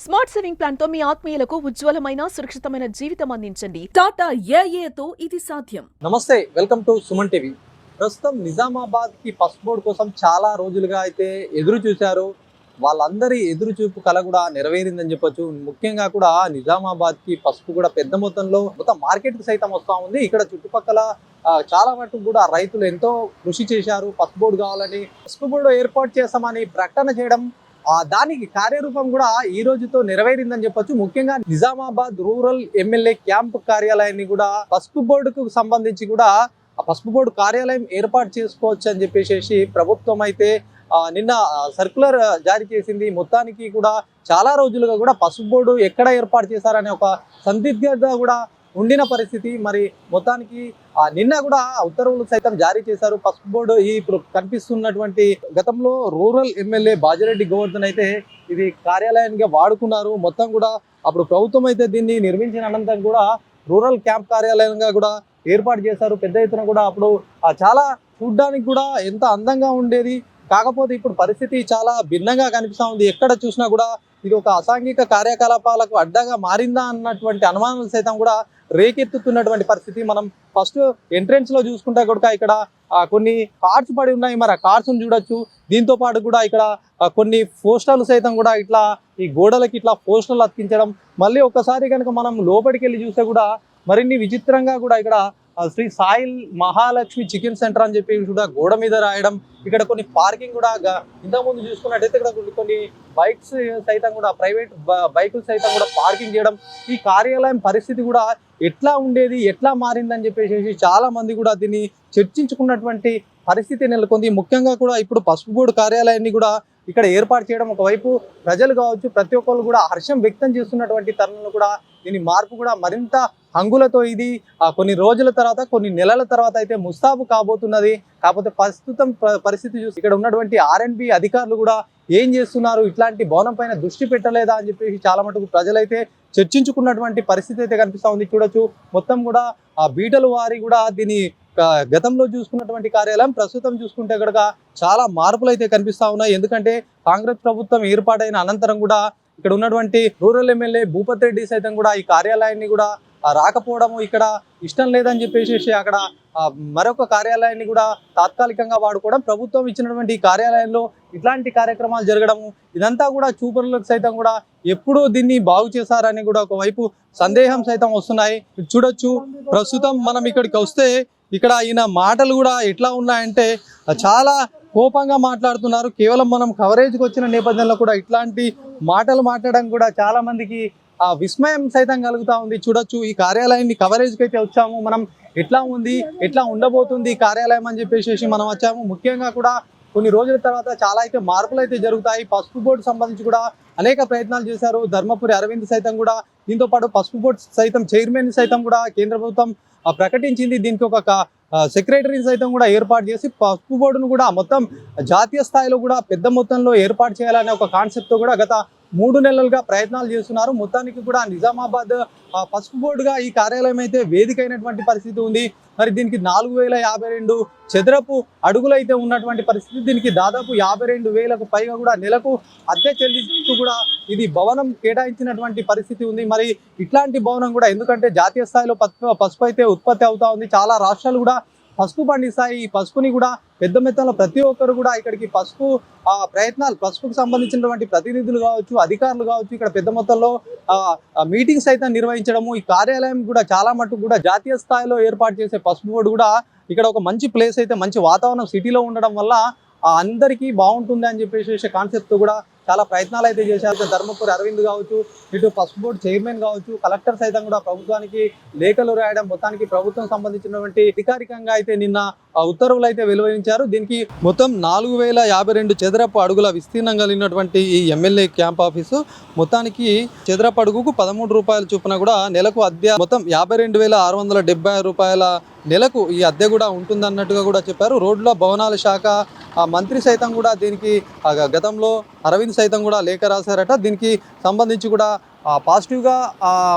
Smart saving plan తో మీ ఆత్మీయులకు ఉజ్వలమైన సురక్షితమైన జీవితం అందించండి. టాటా ఏఏతో ఇది సాధ్యం. నమస్తే, వెల్కమ్ టు సుమన్ టీవీ. ప్రస్తుతం నిజామాబాద్ కి పసుపు బోర్డు కోసం చాలా రోజులుగా అయితే ఎదురు చూశారు. వాళ్ళందరి ఎదురు చూపు కల కూడా నెరవేరిందని చెప్పొచ్చు. ముఖ్యంగా కూడా నిజామాబాద్ కి పసుపు కూడా పెద్ద మొత్తంలో మొత్తం మార్కెట్ కి సైతం వస్తూ ఉంది. ఇక్కడ చుట్టుపక్కల చాలా మటుకు కూడా రైతులు ఎంతో కృషి చేశారు. పసుపు బోర్డు కావాలని, పసుపు బోర్డు ఏర్పాటు చేస్తామని ప్రకటన చేయడం, దానికి కార్యరూపం కూడా ఈ రోజుతో నెరవేరిందని చెప్పొచ్చు. ముఖ్యంగా నిజామాబాద్ రూరల్ ఎమ్మెల్యే క్యాంప్ కార్యాలయాన్ని కూడా పసుపు బోర్డుకు సంబంధించి కూడా పసుపు బోర్డు కార్యాలయం ఏర్పాటు చేసుకోవచ్చు అని చెప్పేసి ప్రభుత్వం అయితే నిన్న సర్క్యులర్ జారీ చేసింది. మొత్తానికి కూడా చాలా రోజులుగా కూడా పసుపు బోర్డు ఎక్కడ ఏర్పాటు చేశారనే ఒక సందిగ్ధత కూడా ఉండిన పరిస్థితి. మరి మొత్తానికి నిన్న కూడా ఉత్తర్వులు సైతం జారీ చేశారు. పసుపు బోర్డు ఇప్పుడు కనిపిస్తున్నటువంటి గతంలో రూరల్ ఎమ్మెల్యే బాజిరెడ్డి గోవర్ధన్ అయితే ఇది కార్యాలయానికి వాడుకున్నారు. మొత్తం కూడా అప్పుడు ప్రభుత్వం అయితే దీన్ని నిర్మించిన అనంతరం కూడా రూరల్ క్యాంప్ కార్యాలయంగా కూడా ఏర్పాటు చేశారు. పెద్ద ఎత్తున కూడా అప్పుడు చాలా చూడ్డానికి కూడా ఎంత అందంగా ఉండేది. కాకపోతే ఇప్పుడు పరిస్థితి చాలా భిన్నంగా కనిపిస్తూ ఉంది. ఎక్కడ చూసినా కూడా ఇది ఒక అసాంఘిక కార్యకలాపాలకు అడ్డగా మారిందా అన్నటువంటి అనుమానాలు సైతం కూడా రేకెత్తుతున్నటువంటి పరిస్థితి. మనం ఫస్ట్ ఎంట్రెన్స్ లో చూసుకుంటే కూడా ఇక్కడ కొన్ని కార్డ్స్ పడి ఉన్నాయి. మరి ఆ కార్డ్స్ చూడొచ్చు. దీంతో పాటు కూడా ఇక్కడ కొన్ని పోస్టర్లు సైతం కూడా ఇట్లా ఈ గోడలకి ఇట్లా పోస్టర్లు అతికించడం, మళ్ళీ ఒక్కసారి కనుక మనం లోపలికి వెళ్ళి చూస్తే కూడా మరిన్ని విచిత్రంగా కూడా ఇక్కడ శ్రీ సాయిల్ మహాలక్ష్మి చికెన్ సెంటర్ అని చెప్పి కూడా గోడ మీద రాయడం, ఇక్కడ కొన్ని పార్కింగ్ కూడా ఇంతకుముందు చూసుకున్నట్టయితే ఇక్కడ కొన్ని బైక్స్ సైతం కూడా ప్రైవేట్ బైకులు సైతం కూడా పార్కింగ్ చేయడం, ఈ కార్యాలయం పరిస్థితి కూడా ఎట్లా ఉండేది, ఎట్లా మారిందని చెప్పేసి చాలా మంది కూడా దీన్ని చర్చించుకున్నటువంటి పరిస్థితి నెలకొంది. ముఖ్యంగా కూడా ఇప్పుడు పసుపు బోర్డు కార్యాలయాన్ని కూడా ఇక్కడ ఏర్పాటు చేయడం ఒకవైపు ప్రజలు కావచ్చు ప్రతి ఒక్కరు కూడా హర్షం వ్యక్తం చేస్తున్నటువంటి తరుణంలో కూడా దీని మార్పు కూడా మరింత హంగులతో ఇది కొన్ని రోజుల తర్వాత కొన్ని నెలల తర్వాత అయితే ముస్తాబు కాబోతున్నది. కాకపోతే ప్రస్తుతం పరిస్థితి చూసి ఇక్కడ ఉన్నటువంటి R&B అధికారులు కూడా ఏం చేస్తున్నారు, ఇట్లాంటి భవనం పైన దృష్టి పెట్టలేదా అని చెప్పేసి చాలా మటుకు ప్రజలైతే చర్చించుకున్నటువంటి పరిస్థితి అయితే కనిపిస్తూ ఉంది. చూడొచ్చు మొత్తం కూడా బీటలు వారి కూడా దీని గతంలో చూసుకున్నటువంటి కార్యాలయం ప్రస్తుతం చూసుకుంటే కనుక చాలా మార్పులు అయితే కనిపిస్తూ ఉన్నాయి. ఎందుకంటే కాంగ్రెస్ ప్రభుత్వం ఏర్పాటైన అనంతరం కూడా ఇక్కడ ఉన్నటువంటి రూరల్ ఎమ్మెల్యే భూపతి రెడ్డి సైతం కూడా ఈ కార్యాలయాన్ని కూడా రాకపోవడము, ఇక్కడ ఇష్టం లేదని చెప్పేసి అక్కడ మరొక కార్యాలయాన్ని కూడా తాత్కాలికంగా వాడుకోవడం, ప్రభుత్వం ఇచ్చినటువంటి ఈ కార్యాలయంలో ఇట్లాంటి కార్యక్రమాలు జరగడము, ఇదంతా కూడా చూపరులకు సైతం కూడా ఎప్పుడు దీన్ని బాగు చేశారని కూడా ఒకవైపు సందేహం సైతం వస్తున్నాయి. చూడొచ్చు ప్రస్తుతం మనం ఇక్కడికి వస్తే ఇక్కడ ఈయన మాటలు కూడా ఎట్లా ఉన్నాయంటే చాలా కోపంగా మాట్లాడుతున్నారు. కేవలం మనం కవరేజ్కి వచ్చిన నేపథ్యంలో కూడా ఇట్లాంటి మాటలు మాట్లాడడం కూడా చాలా మందికి విస్మయం సైతం కలుగుతూ ఉంది. చూడొచ్చు ఈ కార్యాలయాన్ని కవరేజ్కి అయితే వచ్చాము, మనం ఎట్లా ఉంది ఎట్లా ఉండబోతుంది ఈ కార్యాలయం అని చెప్పేసి మనం వచ్చాము. ముఖ్యంగా కూడా కొన్ని రోజుల తర్వాత చాలా అయితే మార్పులు అయితే జరుగుతాయి. పసుపు బోర్డు సంబంధించి కూడా అనేక ప్రయత్నాలు చేశారు. ధర్మపురి అరవింద్ సైతం కూడా దీంతో పాటు పసుపు బోర్డు సైతం చైర్మన్ సైతం కూడా కేంద్ర ప్రభుత్వం ప్రకటించింది. దీనికి ఒక సెక్రటరీ సైతం కూడా ఏర్పాటు చేసి పసుపు బోర్డును కూడా మొత్తం జాతీయ స్థాయిలో కూడా పెద్ద మొత్తంలో ఏర్పాటు చేయాలనే ఒక కాన్సెప్ట్తో కూడా గత 3 నెలలుగా ప్రయత్నాలు చేస్తున్నారు. మొత్తానికి కూడా నిజామాబాద్ పసుపు బోర్డుగా ఈ కార్యాలయం అయితే వేదిక అయినటువంటి పరిస్థితి ఉంది. మరి దీనికి 4052 చదరపు అడుగులు అయితే ఉన్నటువంటి పరిస్థితి. దీనికి దాదాపు 52,000కు పైగా కూడా నెలకు అద్దె చెల్లిస్తూ కూడా ఇది భవనం కేటాయించినటువంటి పరిస్థితి ఉంది. మరి ఇట్లాంటి భవనం కూడా ఎందుకంటే జాతీయ స్థాయిలో పసుపు అయితే ఉత్పత్తి అవుతా ఉంది. చాలా రాష్ట్రాలు కూడా పసుపు పండిస్తాయి. ఈ పసుపుని కూడా పెద్ద మొత్తంలో ప్రతి ఒక్కరు కూడా ఇక్కడికి పసుపు ప్రయత్నాలు, పసుపుకు సంబంధించినటువంటి ప్రతినిధులు కావచ్చు అధికారులు కావచ్చు ఇక్కడ పెద్ద మొత్తంలో మీటింగ్స్ అయితే నిర్వహించడము, ఈ కార్యాలయం కూడా చాలా మటుకు కూడా జాతీయ స్థాయిలో ఏర్పాటు చేసే పసుపు బోర్డు కూడా ఇక్కడ ఒక మంచి ప్లేస్ అయితే మంచి వాతావరణం సిటీలో ఉండడం వల్ల అందరికీ బాగుంటుంది అని చెప్పేసి కాన్సెప్ట్తో కూడా చాలా ప్రయత్నాలు అయితే చేశారు. ధర్మపురి అరవింద్ కావచ్చు, ఇటు పసుపు బోర్డు చైర్మన్ కావచ్చు, కలెక్టర్ సైతం కూడా ప్రభుత్వానికి లేఖలు రాయడం, మొత్తానికి ప్రభుత్వం సంబంధించినటువంటి అధికారికంగా అయితే నిన్న ఉత్తర్వులు అయితే వెలువరించారు. దీనికి మొత్తం 4052 చదరపు అడుగుల విస్తీర్ణం కలిగినటువంటి ఈ ఎమ్మెల్యే క్యాంప్ ఆఫీసు మొత్తానికి చదరపు అడుగుకు 13 రూపాయల చొప్పున కూడా నెలకు అద్దె మొత్తం 52,670 రూపాయల నెలకు ఈ అద్దె కూడా ఉంటుందన్నట్టుగా కూడా చెప్పారు. రోడ్ల భవనాల శాఖ మంత్రి సైతం కూడా దీనికి గతంలో అరవింద్ సైతం కూడా లేఖ రాశారట. దీనికి సంబంధించి కూడా పాజిటివ్గా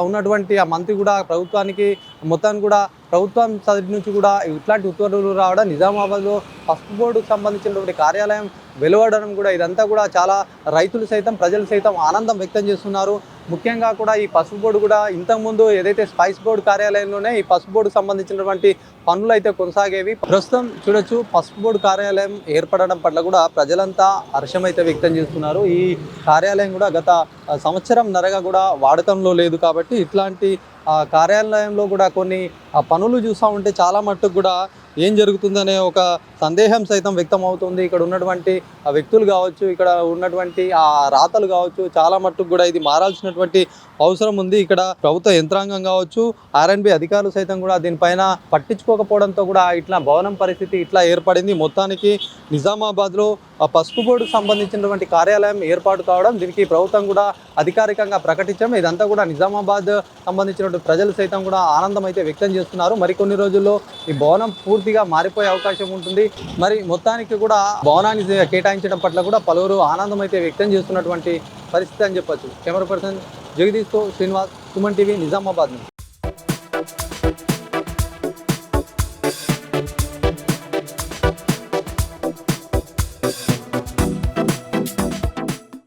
ఉన్నటువంటి ఆ మంత్రి కూడా ప్రభుత్వానికి మొత్తాన్ని కూడా ప్రభుత్వం సైడ్ నుంచి కూడా ఇట్లాంటి ఉత్తర్వులు రావడం, నిజామాబాద్లో పసుపు బోర్డుకు సంబంధించినటువంటి కార్యాలయం వెలువడడం కూడా ఇదంతా కూడా చాలా రైతులు సైతం ప్రజలు సైతం ఆనందం వ్యక్తం చేస్తున్నారు. ముఖ్యంగా కూడా ఈ పసుపు బోర్డు కూడా ఇంతకుముందు ఏదైతే స్పైస్ బోర్డు కార్యాలయంలోనే ఈ పసుపు బోర్డుకు సంబంధించినటువంటి పనులు అయితే కొనసాగేవి. ప్రస్తుతం చూడొచ్చు పసుపు బోర్డు కార్యాలయం ఏర్పడడం పట్ల కూడా ప్రజలంతా హర్షం అయితే వ్యక్తం చేస్తున్నారు. ఈ కార్యాలయం కూడా గత సంవత్సరం నరగా కూడా వాడకంలో లేదు కాబట్టి ఇట్లాంటి కార్యాలయంలో కూడా కొన్ని పనులు చూస్తూ ఉంటే చాలా మట్టుకు కూడా ఏం జరుగుతుందనే ఒక సందేహం సైతం వ్యక్తం అవుతుంది. ఇక్కడ ఉన్నటువంటి వ్యక్తులు కావచ్చు, ఇక్కడ ఉన్నటువంటి రాతలు కావచ్చు, చాలా మట్టుకు కూడా ఇది మారాల్సినటువంటి అవసరం ఉంది. ఇక్కడ ప్రభుత్వ యంత్రాంగం కావచ్చు, ఆర్ఎండ్బి అధికారులు సైతం కూడా దీనిపైన పట్టించుకోకపోవడంతో కూడా ఇట్లా భవనం పరిస్థితి ఇట్లా ఏర్పడింది. మొత్తానికి నిజామాబాద్లో పసుపు బోర్డుకు సంబంధించినటువంటి కార్యాలయం ఏర్పాటు కావడం, దీనికి ప్రభుత్వం కూడా అధికారికంగా ప్రకటించడం, ఇదంతా కూడా నిజామాబాద్ సంబంధించినటువంటి ప్రజలు సైతం కూడా ఆనందం అయితే వ్యక్తం చేస్తున్నారు. మరికొన్ని రోజుల్లో ఈ భవనం పూర్తిగా మారిపోయే అవకాశం ఉంటుంది. మరి మొత్తానికి కూడా భవనాన్ని కేటాయించడం పట్ల కూడా పలువురు ఆనందం అయితే వ్యక్తం చేస్తున్నటువంటి పరిస్థితి అని చెప్పొచ్చు. కెమెరా పర్సన్ జగదీష్తో శ్రీనివాస్, సుమన్ టీవీ, నిజామాబాద్.